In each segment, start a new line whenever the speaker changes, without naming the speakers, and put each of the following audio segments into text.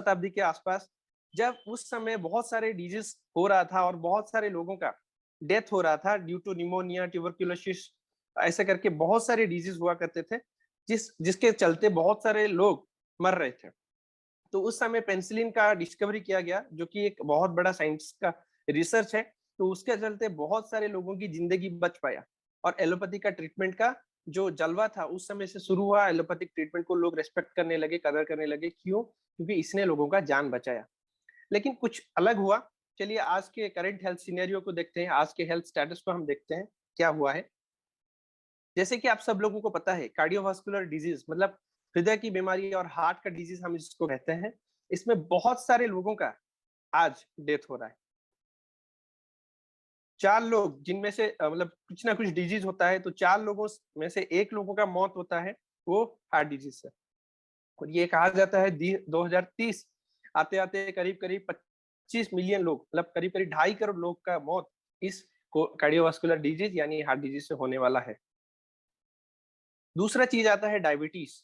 शताब्दी के आसपास, जब उस समय बहुत सारे डिजीज हो रहा था और बहुत सारे लोगों का डेथ हो रहा था ड्यू टू निमोनिया, ट्यूबरक्लोसिस, ऐसे करके बहुत सारे डिजीज हुआ करते थे, जिसके चलते बहुत सारे लोग मर रहे थे। तो उस समय पेनिसिलिन का डिस्कवरी किया गया, जो कि एक बहुत बड़ा साइंस का रिसर्च है। तो उसके चलते बहुत सारे लोगों की जिंदगी बच पाया, और एलोपैथी का ट्रीटमेंट का जो जलवा था उस समय से शुरू हुआ। एलोपैथिक ट्रीटमेंट को लोग रेस्पेक्ट करने लगे, कदर करने लगे। क्यों? क्योंकि इसने लोगों का जान बचाया। लेकिन कुछ अलग हुआ। चलिए आज के करंट हेल्थ सिनेरियो को देखते हैं, आज के हेल्थ स्टेटस को हम देखते हैं क्या हुआ है। जैसे कि आप सब लोगों को पता है, कार्डियोवास्कुलर डिजीज मतलब हृदय की बीमारी और हार्ट का डिजीज हम इसको कहते हैं, इसमें बहुत सारे लोगों का आज डेथ हो रहा है। 4 लोग जिनमें से मतलब कुछ ना कुछ डिजीज होता है, तो 4 लोगों में से 1 लोगों का मौत होता है, वो हार्ट डिजीज से। और ये कहा जाता है 2030 आते-आते करीब-करीब 25 मिलियन लोग, मतलब करीब-करीब 2.5 करोड़ लोग का मौत इस कार्डियोवास्कुलर डिजीज यानी हार्ट डिजीज से होने वाला है। दूसरा चीज आता है डायबिटीज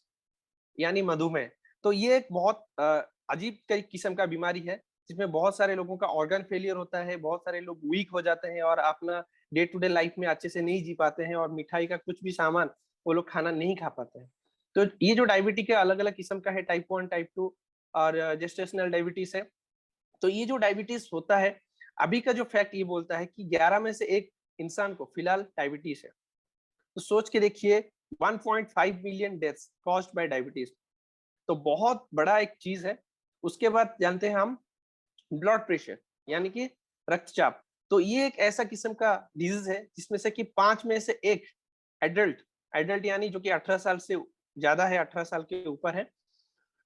यानी मधुमेह। तो ये एक बहुत अजीब किस्म का बीमारी है, जिसमें बहुत सारे लोगों का ऑर्गन फेलियर होता है, बहुत सारे लोग वीक हो जाते हैं और अपना डे टू डे लाइफ में अच्छे से नहीं जी पाते हैं, और मिठाई का कुछ भी सामान वो लोग खाना नहीं खा पाते हैं। तो ये जो डायबिटीज के अलग अलग किस्म का है, टाइप 1, टाइप 2 और जेस्टेशनल डायबिटीज है। तो ये जो डायबिटीज होता है, अभी का जो फैक्ट ये बोलता है कि 11 में से एक इंसान को फिलहाल डायबिटीज है। तो सोच के देखिए, 1.5 million deaths caused by diabetes, तो बहुत बड़ा एक चीज है। उसके बाद जानते हैं हम ब्लड प्रेशर यानी कि रक्तचाप। तो ये एक ऐसा किस्म का डिजीज है जिसमें से कि 5 में से एक एडल्ट, एडल्ट यानी जो कि 18 साल से ज्यादा है, 18 साल के ऊपर है,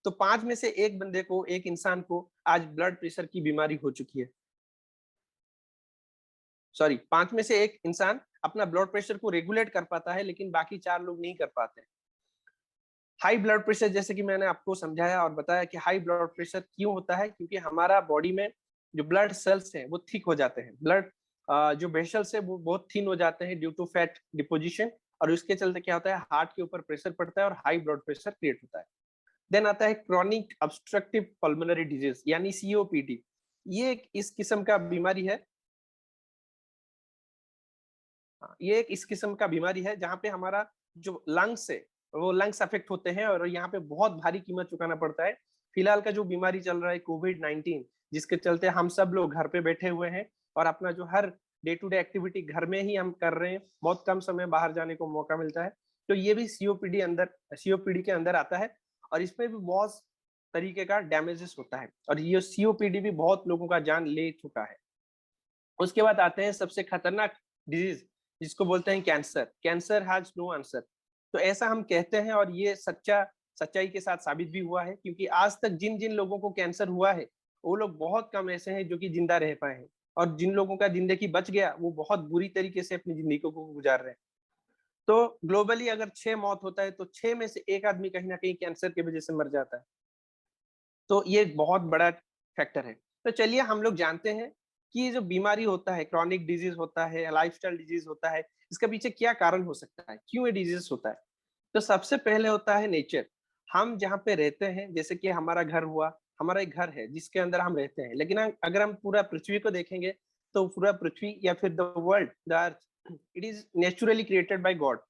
तो 5 में से एक बंदे को, एक इंसान को आज ब्लड प्रेशर की बीमारी हो चुकी है। सॉरी, 5 में से एक इंसान अपना ब्लड प्रेशर को रेगुलेट कर पाता है, लेकिन बाकी 4 लोग नहीं कर पाते। हाई ब्लड प्रेशर, जैसे कि मैंने आपको समझाया और बताया कि हाई ब्लड प्रेशर क्यों होता है, क्योंकि हमारा बॉडी में जो ब्लड सेल्स हैं वो थिक हो जाते हैं, ब्लड जो वेसल्स है वो बहुत थिन हो जाते हैं ड्यू टू फैट डिपोजिशन, और उसके चलते क्या होता है, हार्ट के ऊपर प्रेशर पड़ता है और हाई ब्लड प्रेशर क्रिएट होता है। देन आता है क्रॉनिक ऑब्स्ट्रक्टिव पल्मोनरी डिजीज यानी सीओपीडी। ये एक इस किस्म का बीमारी है। हाँ, ये एक इस किस्म का बीमारी है जहाँ पे हमारा जो लंग्स है वो लंग्स अफेक्ट होते हैं, और यहाँ पे बहुत भारी कीमत चुकाना पड़ता है। फिलहाल का जो बीमारी चल रहा है कोविड-19, जिसके चलते हम सब लोग घर पे बैठे हुए हैं और अपना जो हर डे टू डे एक्टिविटी घर में ही हम कर रहे हैं, बहुत कम समय बाहर जाने को मौका मिलता है। तो ये भी सीओपीडी के अंदर आता है, और इसमें भी बहुत तरीके का डैमेजेस होता है, और ये सीओपीडी भी बहुत लोगों का जान ले चुका है। उसके बाद आते हैं सबसे खतरनाक डिजीज, जिसको बोलते हैं cancer. Cancer has no answer. तो ऐसा हम कहते हैं, और ये सच्चाई के साथ साबित भी हुआ है, क्योंकि आज तक जिन जिन लोगों को कैंसर हुआ है वो लोग बहुत कम ऐसे हैं जो कि जिंदा रह पाए हैं, और जिन लोगों का जिंदगी बच गया वो बहुत बुरी तरीके से अपनी जिंदगी को गुजार रहे हैं। तो ग्लोबली अगर 6 मौत होता है, तो 6 में से एक आदमी कहीं ना कहीं कैंसर की वजह से मर जाता है। तो ये एक बहुत बड़ा फैक्टर है। तो चलिए हम लोग जानते हैं कि ये जो बीमारी होता है, क्रॉनिक डिजीज होता है, लाइफस्टाइल डिजीज होता है, इसके पीछे क्या कारण हो सकता है, क्यों ये डिजीज होता है। तो सबसे पहले होता है नेचर। हम जहाँ पे रहते हैं, जैसे कि हमारा घर हुआ, हमारा एक घर है जिसके अंदर हम रहते हैं, लेकिन अगर हम पूरा पृथ्वी को देखेंगे, तो पूरा पृथ्वी या फिर the world, the earth, it is naturally created by God.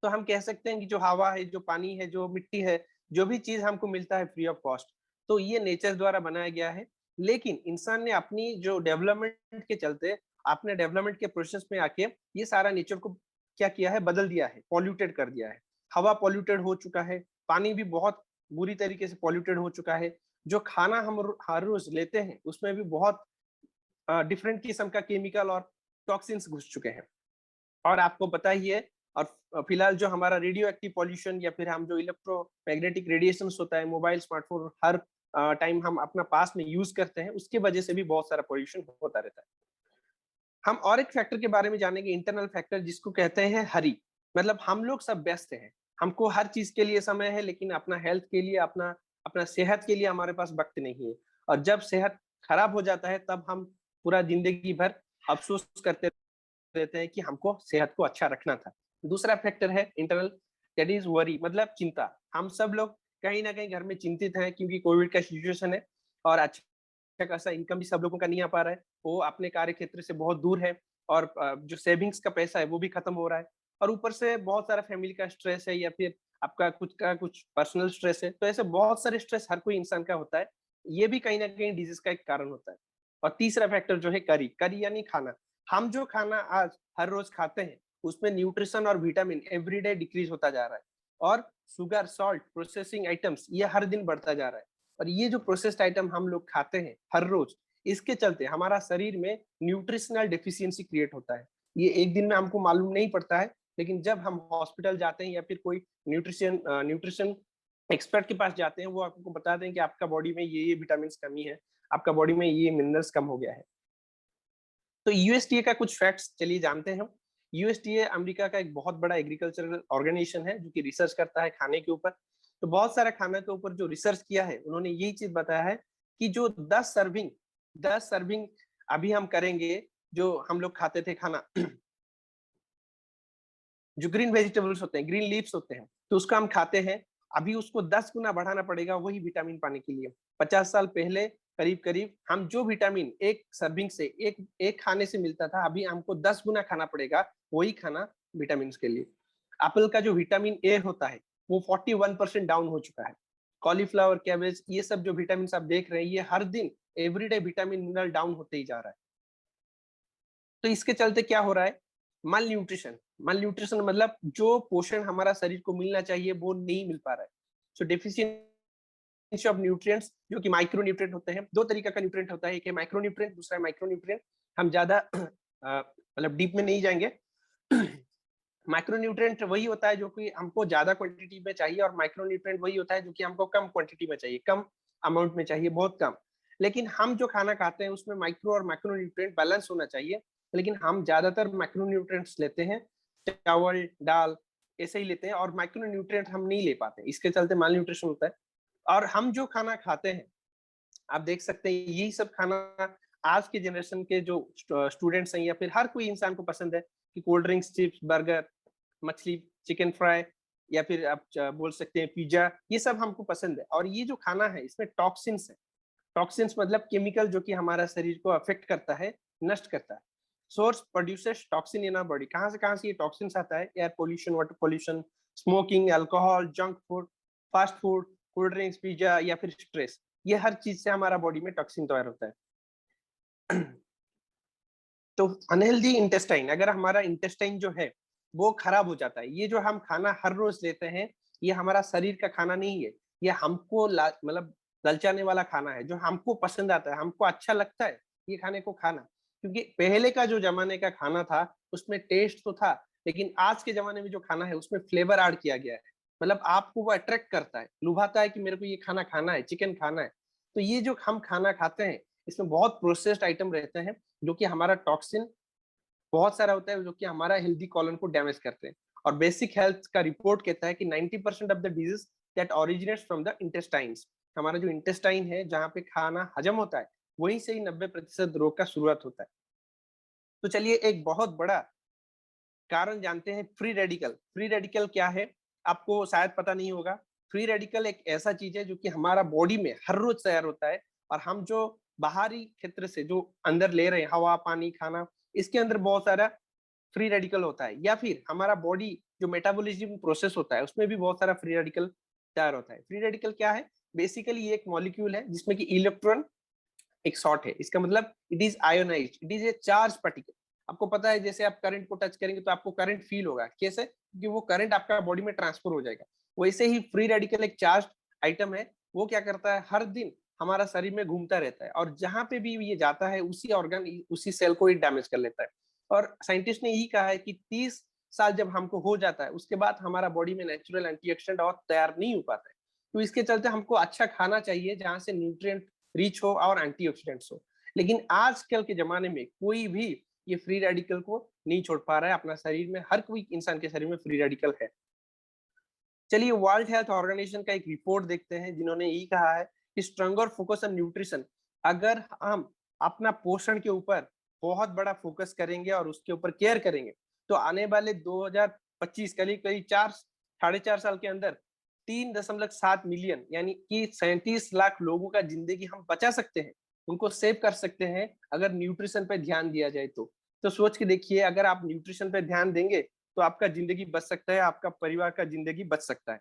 तो हम कह सकते हैं कि जो हवा है, जो पानी है, जो मिट्टी है, जो भी चीज हमको मिलता है फ्री ऑफ कॉस्ट, तो ये नेचर द्वारा बनाया गया है। लेकिन इंसान ने अपनी जो डेवलपमेंट के चलते, अपने डेवलपमेंट के प्रोसेस में आके ये सारा नेचर को क्या किया है, बदल दिया है, पॉल्यूटेड कर दिया है। हवा पॉल्यूटेड हो चुका है, पानी भी बहुत बुरी तरीके से पॉल्यूटेड हो चुका है। जो खाना हम हर रोज लेते हैं उसमें भी बहुत डिफरेंट किस्म का केमिकल और टॉक्सिन्स घुस चुके हैं। और आपको पता ही है, और फिलहाल जो हमारा रेडियो एक्टिव पॉल्यूशन या फिर हम जो इलेक्ट्रोमैग्नेटिक रेडिएशन होता है, मोबाइल, स्मार्टफोन हर टाइम हम अपना पास में यूज करते हैं, उसके वजह से भी बहुत सारा पॉल्यूशन होता रहता है। हम और एक फैक्टर के बारे में जानेंगे, इंटरनल फैक्टर, जिसको कहते हैं हरी। मतलब हम लोग सब व्यस्त हैं, हमको हर चीज के लिए समय है, लेकिन अपना हेल्थ के लिए, अपना अपना सेहत के लिए हमारे पास वक्त नहीं है। और जब सेहत खराब हो जाता है, तब हम पूरा जिंदगी भर अफसोस करते रहते हैं कि हमको सेहत को अच्छा रखना था। दूसरा फैक्टर है इंटरनल, दैट इज वरी, मतलब चिंता। हम सब लोग कहीं ना कहीं घर में चिंतित हैं क्योंकि कोविड का सिचुएशन है और अच्छा खासा इनकम भी सब लोगों का नहीं आ पा रहा है, वो अपने कार्य क्षेत्र से बहुत दूर है और जो सेविंग्स का पैसा है वो भी खत्म हो रहा है और ऊपर से बहुत सारा फैमिली का स्ट्रेस है या फिर आपका कुछ पर्सनल स्ट्रेस है, तो ऐसे बहुत सारे स्ट्रेस हर कोई इंसान का होता है। ये भी कहीं ना कहीं डिजीज का एक कारण होता है। और तीसरा फैक्टर जो है करी करी यानी खाना। हम जो खाना आज हर रोज खाते हैं उसमें न्यूट्रिशन और विटामिन एवरीडे डिक्रीज होता जा रहा है और शुगर सॉल्ट प्रोसेसिंग आइटम्स ये हर दिन बढ़ता जा रहा है। और ये जो प्रोसेस्ड आइटम हम लोग खाते हैं हर रोज, इसके चलते हमारा शरीर में न्यूट्रिशनल डेफिशिएंसी क्रिएट होता है। ये एक दिन में हमको मालूम नहीं पड़ता है, लेकिन जब हम हॉस्पिटल जाते हैं या फिर कोई न्यूट्रिशन एक्सपर्ट के पास जाते हैं, वो आपको बताते हैं कि आपका बॉडी में ये विटामिन कमी है, आपका बॉडी में ये मिनरल्स कम हो गया है। तो यूएसडीए का कुछ फैक्ट्स चलिए जानते हैं हम। यूएसडीए अमेरिका का एक बहुत बड़ा एग्रीकल्चरल ऑर्गेनाइजेशन है जो कि रिसर्च करता है खाने के ऊपर। तो बहुत सारा खाना के ऊपर जो रिसर्च किया है उन्होंने यही चीज बताया है कि जो 10 सर्विंग अभी हम करेंगे, जो हम लोग खाते थे खाना जो ग्रीन वेजिटेबल्स होते हैं, ग्रीन लीव्स होते हैं, तो उसका हम खाते हैं, अभी उसको 10 गुना बढ़ाना पड़ेगा वही विटामिन पाने के लिए। 50 साल पहले करीब करीब हम जो विटामिन एक सर्विंग से एक खाने से मिलता था, अभी हमको 10 गुना खाना पड़ेगा वही खाना विटामिन के लिए। एप्पल का जो विटामिन ए होता है वो 41% डाउन हो चुका है। कॉलीफ्लावर, कैबेज, ये सब जो विटामिन आप देख रहे हैं, ये हर दिन एवरीडे विटामिन मिनरल डाउन होते ही जा रहा है। तो इसके चलते क्या हो रहा है, माल न्यूट्रिशन। माल न्यूट्रिशन मतलब जो पोषण हमारा शरीर को मिलना चाहिए वो नहीं मिल पा रहा है। सो डेफिशिएंसी ऑफ न्यूट्रिएंट्स, जो कि माइक्रो न्यूट्रिएंट होते हैं। दो तरीका का न्यूट्रिएंट होता है, एक है माइक्रो न्यूट्रिएंट, दूसरा है माइक्रो न्यूट्रिएंट। हम ज्यादा मतलब डीप में नहीं जाएंगे। माइक्रो न्यूट्रिएंट वही होता है जो कि हमको ज्यादा क्वांटिटी में चाहिए और माइक्रो न्यूट्रिएंट वही होता है जो कि हमको कम क्वांटिटी में चाहिए, कम अमाउंट में चाहिए, बहुत कम। लेकिन हम जो खाना खाते हैं उसमें माइक्रो और माइक्रो न्यूट्रिएंट बैलेंस होना चाहिए, लेकिन हम ज्यादातर माइक्रो न्यूट्रिएंट्स लेते हैं, चावल दाल ऐसे ही लेते हैं और माइक्रो न्यूट्रिएंट हम नहीं ले पाते, इसके चलते माल न्यूट्रिशन होता है। और हम जो खाना खाते हैं, आप देख सकते हैं यही सब खाना आज के जनरेशन के जो स्टूडेंट्स हैं या फिर हर कोई इंसान को पसंद है कि कोल्ड ड्रिंक्स, चिप्स, बर्गर, मछली, चिकन फ्राई या फिर आप बोल सकते हैं पिज्जा, ये सब हमको पसंद है। और ये जो खाना है इसमें टॉक्सिन्स है। टॉक्सिन्स मतलब केमिकल जो कि हमारा शरीर को अफेक्ट करता है, नष्ट करता है। Source produces toxin in our body. कहाँ से ये टॉक्सिन्स आता है? Air pollution, water pollution, smoking, alcohol, junk food, fast food, cold drinks, pizza या फिर स्ट्रेस, ये हर चीज से हमारा बॉडी में टॉक्सिन तैयार होता है। तो अनहेल्दी इंटेस्टाइन, अगर हमारा इंटेस्टाइन जो है वो खराब हो जाता है, ये जो हम खाना हर रोज लेते हैं ये हमारा शरीर का खाना नहीं है, ये हमको मतलब ललचाने वाला खाना है, जो हमको पसंद आता है, हमको अच्छा लगता है ये खाने को खाना। क्योंकि पहले का जो जमाने का खाना था उसमें टेस्ट तो था, लेकिन आज के जमाने में जो खाना है उसमें फ्लेवर ऐड किया गया है। मतलब आपको वो अट्रैक्ट करता है, लुभाता है कि मेरे को ये खाना खाना है, चिकन खाना है। तो ये जो हम खाना खाते हैं इसमें बहुत प्रोसेस्ड आइटम रहते हैं जो कि हमारा टॉक्सिन बहुत सारा होता है जो कि हमारा हेल्दी कॉलन को डैमेज करते हैं। और बेसिक हेल्थ का रिपोर्ट कहता है कि 90% of the disease that originates from the intestines, हमारा जो इंटेस्टाइन है जहाँ पे खाना हजम होता है वहीं से ही 90% रोग का शुरुआत होता है। तो चलिए एक बहुत बड़ा कारण जानते हैं, फ्री रेडिकल। फ्री रेडिकल क्या है आपको शायद पता नहीं होगा। फ्री रेडिकल एक ऐसा चीज है जो कि हमारा बॉडी में हर रोज तैयार होता है और हम जो बाहरी क्षेत्र से जो अंदर ले रहे हैं, हवा, पानी, खाना, इसके अंदर बहुत सारा फ्री रेडिकल होता है। या फिर हमारा बॉडी जो मेटाबॉलिज्म प्रोसेस होता है उसमें भी बहुत सारा फ्री रेडिकल तैयार होता है। फ्री रेडिकल क्या है? बेसिकली ये एक मॉलिक्यूल है जिसमें कि इलेक्ट्रॉन एक शॉर्ट है, इसका मतलब it is ionised, it is a charge particle. आपको पता है जैसे आप करंट को टच करेंगे तो आपको करंट फील होगा, कैसे? क्योंकि वो करंट आपका बॉडी में ट्रांसफर हो जाएगा। वैसे ही फ्री रेडिकल एक चार्ज आइटम है, वो क्या करता है हर दिन हमारा शरीर में घूमता रहता है और जहां पे भी ये जाता है उसी ऑर्गन, उसी सेल को ही डैमेज कर लेता है। और साइंटिस्ट ने यही कहा है कि 30 साल जब हमको हो जाता है उसके बाद हमारा बॉडी में नेचुरल एंटीऑक्सीडेंट और तैयार नहीं हो पाता है। तो इसके चलते हमको अच्छा खाना चाहिए जहां से न्यूट्रिएंट रिच हो और एंटीऑक्सीडेंट्स हो। लेकिन आजकल के जमाने में कोई भी ये फ्री रेडिकल को नहीं छोड़ पा रहा है अपना शरीर में, हर कोई इंसान के शरीर में फ्री रेडिकल है। चलिए वर्ल्ड हेल्थ ऑर्गेनाइजेशन का एक रिपोर्ट देखते हैं जिन्होंने यही कहा है कि स्ट्रॉन्गर फोकस ऑन न्यूट्रिशन। अगर हम अपना पोषण के ऊपर बहुत बड़ा फोकस करेंगे और उसके ऊपर केयर करेंगे तो आने वाले 2025 करीब करीब 4 साढ़े 4 साल के अंदर 3.7 मिलियन यानी कि 37 लाख लोगों का जिंदगी हम बचा सकते हैं, उनको सेव कर सकते हैं अगर न्यूट्रिशन पे ध्यान दिया जाए तो सोच के देखिए, अगर आप न्यूट्रिशन पे ध्यान देंगे तो आपका जिंदगी बच सकता है, आपका परिवार का जिंदगी बच सकता है।